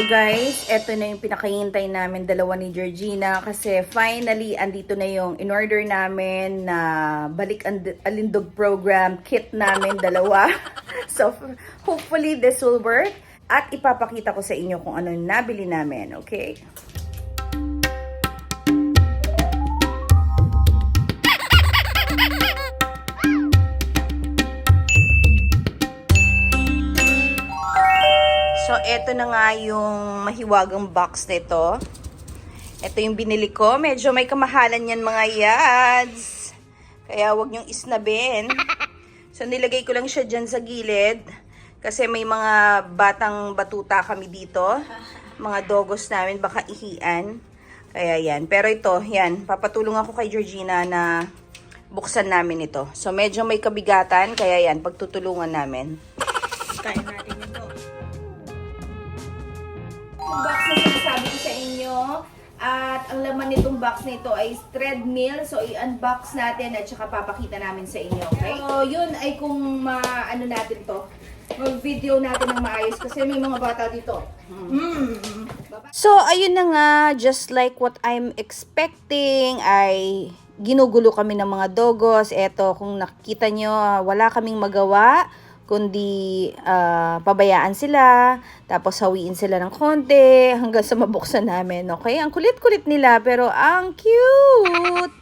So guys, eto na yung pinakahintay namin dalawa ni Georgina kasi finally andito na yung in-order namin na balik alindog program kit namin dalawa. So hopefully this will work at ipapakita ko sa inyo kung ano yung nabili namin, okay? So, eto na nga yung mahiwagang box nito. Ito yung binili ko. Medyo may kamahalan yan mga yads. Kaya wag nyong isnabin. So, nilagay ko lang siya dyan sa gilid. Kasi may mga batang batuta kami dito. Mga dogos namin, baka ihian. Kaya yan. Pero ito, yan. Papatulong ako kay Georgina na buksan namin ito. So, medyo may kabigatan. Kaya yan, pagtutulungan namin. Kain natin ito. Yung box na sinasabi ko sa inyo. At ang laman nitong box na ito ay treadmill. So, i-unbox natin at saka papakita namin sa inyo. Okay? So, yun ay kung ano natin to. Mag-video natin ng maayos kasi may mga bata dito. So, ayun na nga. Just like what I'm expecting ay ginugulo kami ng mga dogos. Eto, kung nakikita nyo, wala kaming magawa kundi pabayaan sila, tapos hawiin sila ng konti hanggang sa mabuksan namin. Okay? Ang kulit-kulit nila pero ang cute!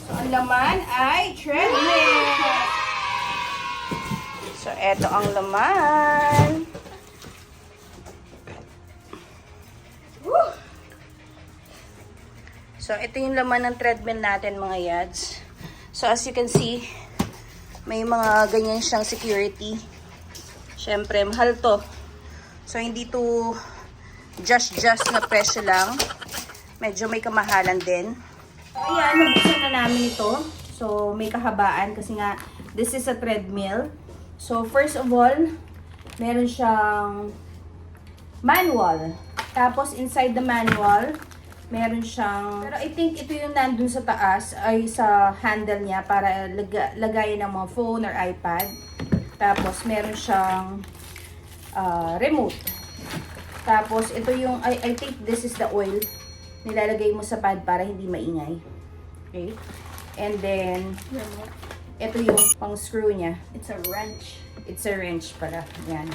So, ang laman ay treadmill. So, eto ang laman. So, ito yung laman ng treadmill natin mga yads. So, as you can see, may mga ganyan siyang security. Siyempre, mahal to. So, hindi to just na presyo lang. Medyo may kamahalan din. So, ayan, nabuksan na namin ito. So, may kahabaan kasi nga, this is a treadmill. So, first of all, meron siyang manual. Tapos, inside the manual, meron siyang, pero I think ito yung nandun sa taas ay sa handle niya para lagayin ng mga phone or iPad. Tapos meron siyang remote. Tapos ito yung, I think this is the oil. Nilalagay mo sa pad para hindi maingay. Okay? And then, ito yung pang screw niya. It's a wrench. It's a wrench pala. Yan.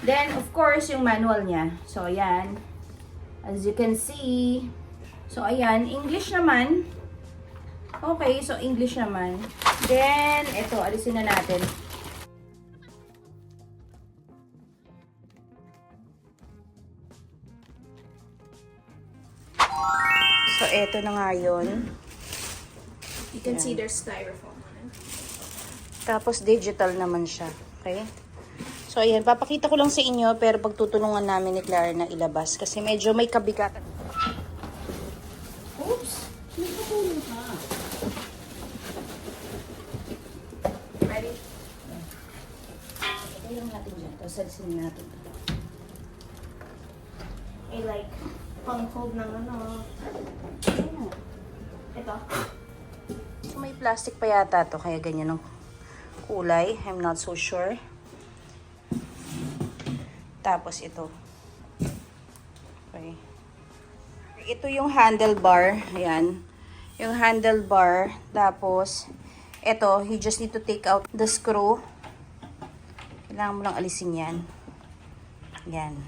Then, of course, yung manual niya. So, yan. As you can see, so, ayan, English naman. Okay, so English naman. Then, ito, alisin na natin. So, ito na nga yun. You can see there's styrofoam on it. Tapos, digital naman siya. Okay? So, ayan, papakita ko lang sa inyo, pero pagtutulungan namin ni Clara na ilabas. Kasi medyo may kabigatan. Oops! Nagpapulong ka. Ready? Ito yung natin dyan. Tapos, alisin natin. I like pang-hold ng ano. Ayan. Ito. May plastic pa yata to, kaya ganyan ang kulay. I'm not so sure. Tapos ito. Okay. Ito yung handlebar. Ayan. Yung handlebar. Tapos, ito, you just need to take out the screw. Kailangan mo lang alisin yan. Yan.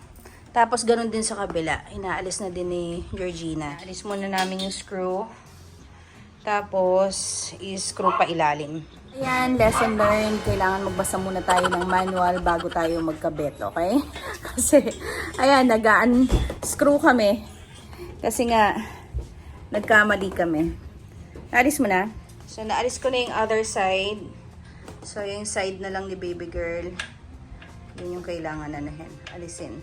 Tapos, ganun din sa kabila. Inaalis na din ni Georgina. Alis muna namin yung screw. Tapos, i-screw pa ilalim. Ayan, lesson learned. Kailangan magbasa muna tayo ng manual bago tayo magkabit, okay? Kasi, ayan, nag-unscrew kami. Kasi nga, nagkamali kami. Naalis mo na? So, naalis ko na yung other side. So, yung side na lang ni baby girl. Yun yung kailangan na alisin.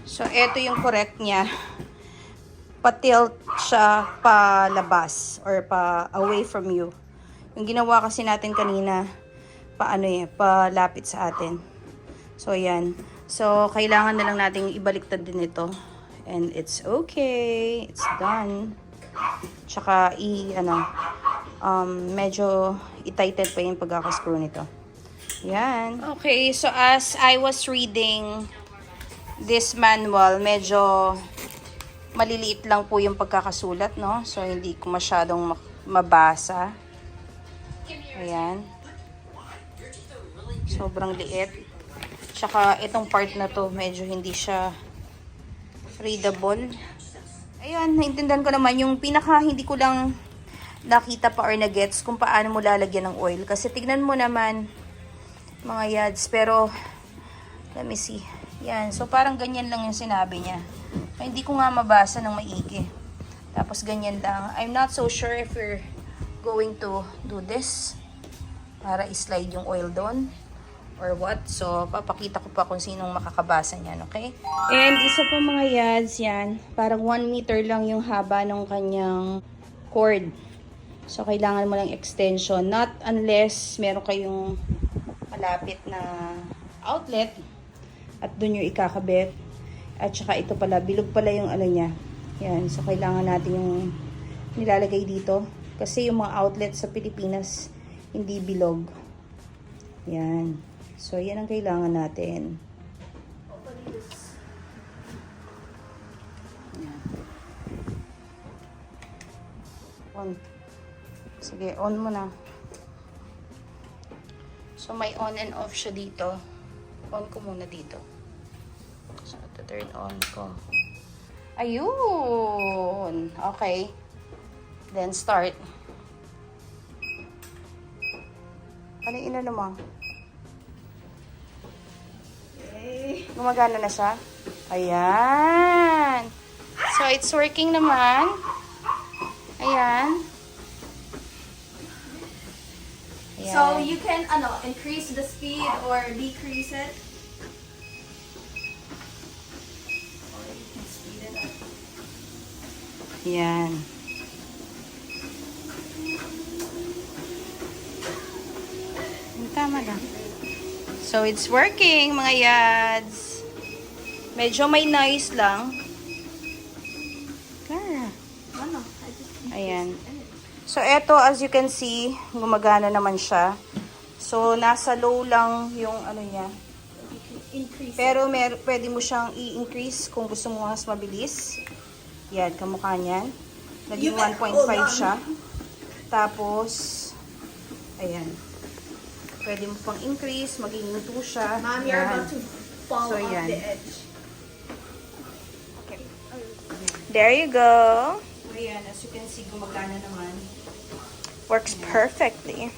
So, eto yung correct niya. Pa-tilt siya palabas or pa away from you. Yung ginawa kasi natin kanina, palapit sa atin. So, ayan. So, kailangan na lang nating ibaliktad din ito. And it's okay. It's done. Tsaka, medyo itighten pa yung pagkakascrew nito. Yan. Okay, so as I was reading this manual, medyo maliliit lang po yung pagkakasulat, no? So, hindi ko masyadong mabasa. Ayan. Sobrang liit. Tsaka, itong part na to, medyo hindi siya readable. Ayan, naintindihan ko naman. Yung pinaka hindi ko lang nakita pa or na-gets kung paano mo lalagyan ng oil. Kasi tignan mo naman, mga yads. Pero, let me see. Yan. So, parang ganyan lang yung sinabi niya. Hindi ko nga mabasa ng maigi. Tapos, ganyan lang. I'm not so sure if you're going to do this para i-slide yung oil doon or what. So, papakita ko pa kung sinong makakabasa niyan, okay? And isa pa mga yads, yan. Parang 1 meter lang yung haba ng kanyang cord. So, kailangan mo lang extension. Not unless meron kayong malapit na outlet at dun yung ikakabit. At saka ito pala, bilog pala yung ano niya. Yan. So, kailangan natin yung nilalagay dito. Kasi yung mga outlet sa Pilipinas, hindi bilog. Yan. So, yan ang kailangan natin. Yan. On. Sige, on mo na. So, may on and off siya dito. On ko muna dito. So, turn on ko. Ayun! Okay. Then, start. Ano yung inano mo? Okay. Gumagana na siya? Ayan! So, it's working naman. Ayan. So you can increase the speed or decrease it. Or you can speed it up. Yan. Tama na. So, it's working, mga yads. Medyo may noise lang. Clara. Ano? I just Ayan. So, eto, as you can see, gumagana naman siya. So, nasa low lang yung ano niya. increase. Pero, pwede mo siyang i-increase kung gusto mo mas mabilis. Yan, kamukha niyan. Naging 1.5 siya. Tapos, ayan. Pwede mo pang increase, maging 2 siya. Mom, you're about to fall So, off yan. the edge. Okay. There you go. Ayan, as you can see, gumagana naman. Works perfectly.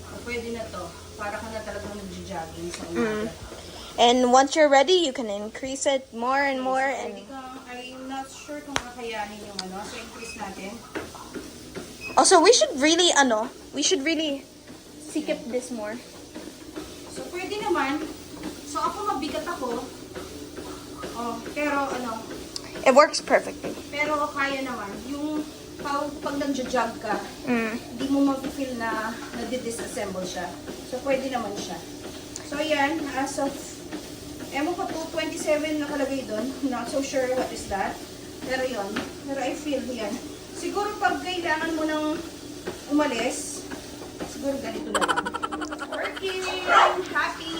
So, pwede na to. Para ka na talagang nag-jogging sa umaga. And once you're ready, you can increase it more and more. Pwede And kang, I'm not sure kung kakayanin yung ano. So, increase natin. also, we should really sikip this more. So, pwede naman. So, ako mabigat ako. Oh, pero ano, It works perfectly. pero kaya naman. Yung pag nag-jog ka, hindi mo mag-feel na nadi-disassemble siya. So, pwede naman siya. So, yan. As of, ewan ko, 227 nakalagay doon. Not so sure what is that. Pero yun. Pero I feel yan. Siguro pag kailangan mo nang umalis, siguro ganito na lang. Working! Happy!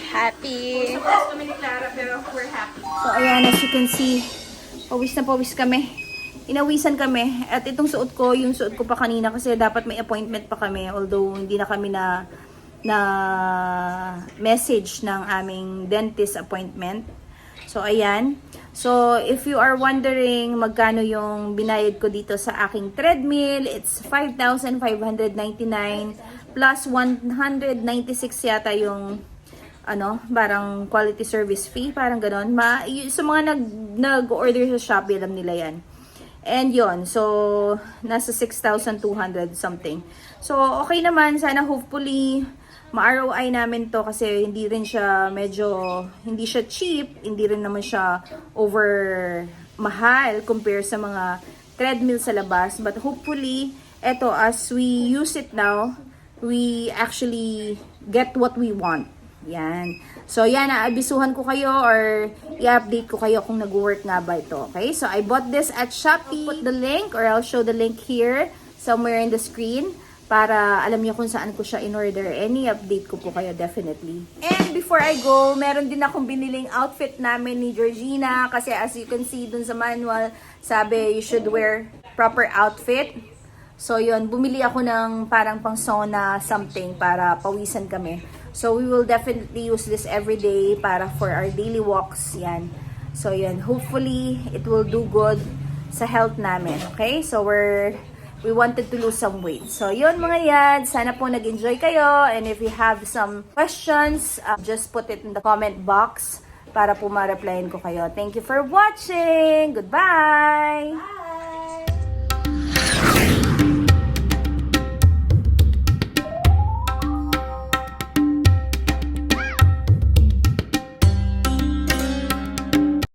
Happy. Tapos kami ni Clara, pero we're happy. So, ayan, as you can see, pawis na pawis kami. Inawisan kami. At itong suot ko, yung suot ko pa kanina kasi dapat may appointment pa kami. Although, hindi na kami na message ng aming dentist appointment. So, ayan. So, if you are wondering magkano yung binayad ko dito sa aking treadmill, it's 5,599 plus 196 yata yung parang quality service fee, parang ganon. Sa mga nag-order sa Shopee, alam nila yan. And yon, so nasa 6,200 something. So okay naman, sana hopefully ma-ROI namin to kasi hindi rin siya hindi siya cheap, hindi rin naman siya over mahal compare sa mga treadmill sa labas. But hopefully, eto, as we use it now, we actually get what we want. Yan. So, yan, aabisuhan ko kayo or i-update ko kayo kung nag-work nga ba ito. Okay? So, I bought this at Shopee. I'll put the link or I'll show the link here somewhere in the screen para alam niyo kung saan ko siya in-order. Any update ko po kayo definitely. And before I go, meron din akong biniling outfit namin ni Georgina kasi as you can see dun sa manual, sabi you should wear proper outfit. So yun, bumili ako ng parang pang sauna something para pawisan kami. So we will definitely use this every day para for our daily walks. Yan. So yan, hopefully it will do good sa health namin. Okay? So we wanted to lose some weight. So, yun mga yad. Sana po nag-enjoy kayo. And if you have some questions, just put it in the comment box para po ma-replyin ko kayo. Thank you for watching. Goodbye!